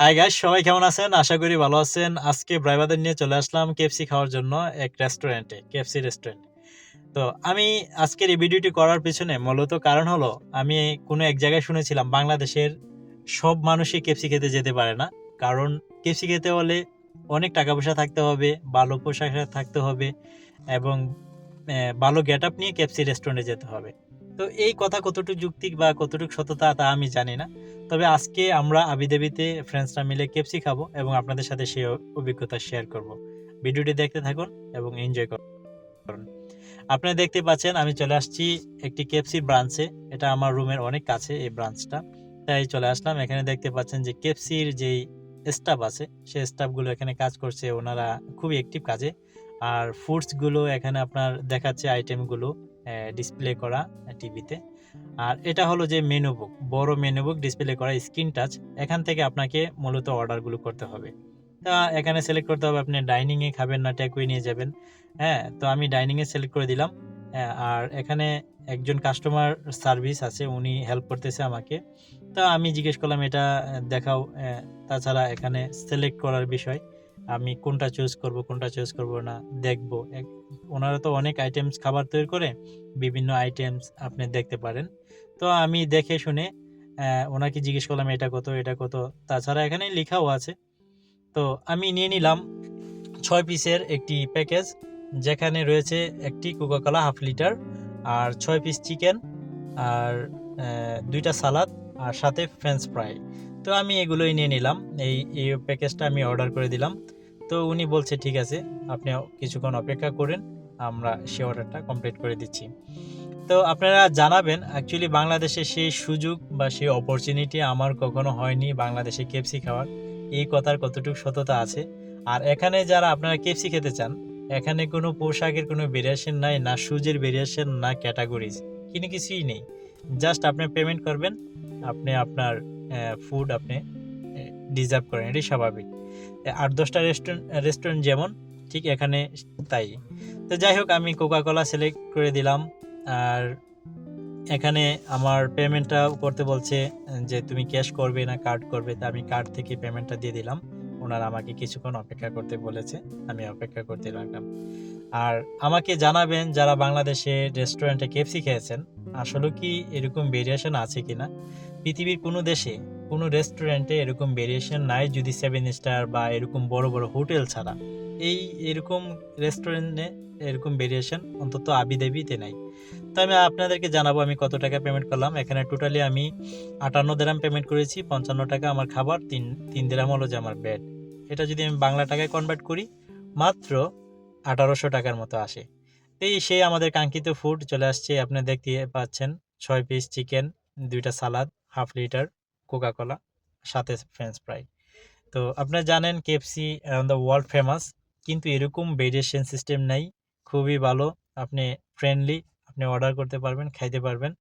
Hi guys, সবাই কেমন আছেন? আশা করি ভালো আছেন। আজকে ব্রাইবাদের নিয়ে চলে আসলাম কেএফসি খাওয়ার জন্য এক রেস্টুরেন্টে, কেএফসি রেস্টুরেন্ট। তো আমি আজকের এই ভিডিওটি করার পিছনে মূলত কারণ হলো, আমি কোনো এক জায়গায় শুনেছিলাম বাংলাদেশের সব মানুষই কেএফসি খেতে যেতে পারে না। কারণ কেএফসি খেতে হলে অনেক টাকা পয়সা থাকতে হবে, ভালো পোশাক থাকতে হবে এবং ভালো গেটআপ নিয়ে কেএফসি রেস্টুরেন্টে যেতে হবে। তো এই কথা কতটুকু যৌক্তিক বা কতটুকু সত্যতা তা আমি জানি না। তবে আজকে আমরা আবিধাবিতে ফ্রেন্ডসরা মিলে কেএফসি খাবো এবং আপনাদের সাথে সেই অভিজ্ঞতা শেয়ার করব। ভিডিওটি দেখতে থাকুন এবং এনজয় করুন। আপনারা দেখতে পাচ্ছেন আমি চলে আসছি একটি কেএফসির ব্রাঞ্চে। এটা আমার রুমের অনেক কাছে এই ব্রাঞ্চটা। তাই চলে আসলাম। এখানে দেখতে পাচ্ছেন যে কেএফসির যেই স্টাফ আছে, সেই স্টাফগুলো এখানে কাজ করছে। ওনারা খুবই অ্যাক্টিভ কাজে। আর ফুডসগুলো এখানে আপনার দেখাচ্ছে আইটেমগুলো ডিসপ্লে করা টিভিতে। আর এটা হলো যে মেনু বুক, বড় মেনু বুক ডিসপ্লে করা স্ক্রিন টাচ। এখান থেকে আপনাকে মূলত অর্ডারগুলো করতে হবে। তা এখানে সিলেক্ট করতে হবে আপনি ডাইনিংয়ে খাবেন না টেকওয়ে নিয়ে যাবেন। হ্যাঁ, তো আমি ডাইনিংয়ে সিলেক্ট করে দিলাম। আর এখানে একজন কাস্টমার সার্ভিস আছে, উনি হেল্প করতেছে আমাকে। তো আমি জিজ্ঞেস করলাম এটা দেখাও। তাছাড়া এখানে সিলেক্ট করার বিষয়, আমি কোনটা চুজ করব কোনটা চুজ করব না দেখব। ওনারা তো অনেক আইটেমস খাবার তৈরি করে, বিভিন্ন আইটেমস আপনি দেখতে পারেন। তো আমি দেখে শুনে ওনাকে জিজ্ঞেস করলাম এটা কত এটা কত। তাছাড়া এখানে লেখাও আছে। তো আমি নিয়ে নিলাম 6 পিসের একটি প্যাকেজ, যেখানে রয়েছে একটি কোকাকোলা হাফ লিটার, আর 6 পিস চিকেন, আর 2টা সালাদ, আর সাথে ফ্রেঞ্চ ফ্রাই। তো আমি এগুলোই নিয়ে নিলাম। এই প্যাকেজটা আমি অর্ডার করে দিলাম। তো উনি বলছে ঠিক আছে, আপনি কিছুক্ষণ অপেক্ষা করেন, আমরা সেই অর্ডারটা কমপ্লিট করে দিচ্ছি। তো আপনারা জানাবেন অ্যাকচুয়ালি বাংলাদেশে সেই সুযোগ বা সেই অপরচুনিটি আমার কখনো হয়নি বাংলাদেশে কেএফসি খাওয়ার। এই কথার কতটুকু সত্যতা আছে? আর এখানে যারা আপনারা কেএফসি খেতে চান, এখানে কোনো পোশাকের কোনো ভেরিয়েশন নাই, না শুজের ভেরিয়েশন, না ক্যাটাগরিজ, কোনো কিছুই নেই। জাস্ট আপনি পেমেন্ট করবেন, আপনি আপনার ফুড আপনি ডিজার্ভ করেন, এটাই স্বাভাবিক। 8-10টা রেস্টুরেন্ট যেমন, ঠিক এখানে তাই। তো যাই হোক, আমি কোকাকোলা সিলেক্ট করে দিলাম। আর এখানে আমার পেমেন্টটা করতে বলছে যে তুমি ক্যাশ করবে না কার্ড করবে। তা আমি কার্ড থেকে পেমেন্টটা দিয়ে দিলাম। ওনারা আমাকে কিছুক্ষণ অপেক্ষা করতে বলেছে, আমি অপেক্ষা করতে লাগলাম। আর আমাকে জানাবেন যারা বাংলাদেশে রেস্টুরেন্টে কেএফসি খেয়েছেন, আসলে কি এরকম ভেরিয়েশন আছে কিনা। পৃথিবীর কোনো দেশে কোনো রেস্টুরেন্টে এরকম ভেরিয়েশন নাই, যদি 7 স্টার বা এরকম বড় বড় হোটেল ছাড়া। এরকম রেস্টুরেন্টে এরকম ভেরিয়েশন অন্তত আবিধাবিতে নাই। তো আমি আপনাদেরকে জানাবো আমি কত টাকা পেমেন্ট করলাম। এখানে টোটালি আমি 58 দিরহাম পেমেন্ট করেছি। 55 টাকা আমার খাবার, 3 দিরহাম হলো যে আমার বেড। এটা যদি আমি বাংলা টাকায় কনভার্ট করি, মাত্র 1800 টাকার মতো আসে। সেই আমাদের কাঙ্ক্ষিত ফুড চলে আসছে। আপনি দেখতে পাচ্ছেন 6 পিস চিকেন, 2টা সালাদ, হাফ লিটার কোকাকোলা, সাথে ফ্রেঞ্চ ফ্রাই। তো আপনারা জানেন KFC around the world famous, কিন্তু এরকম ভেরিয়েশন সিস্টেম নাই। খুবই ভালো, আপনি ফ্রেন্ডলি, আপনি অর্ডার করতে পারবেন, খাইতে পারবেন।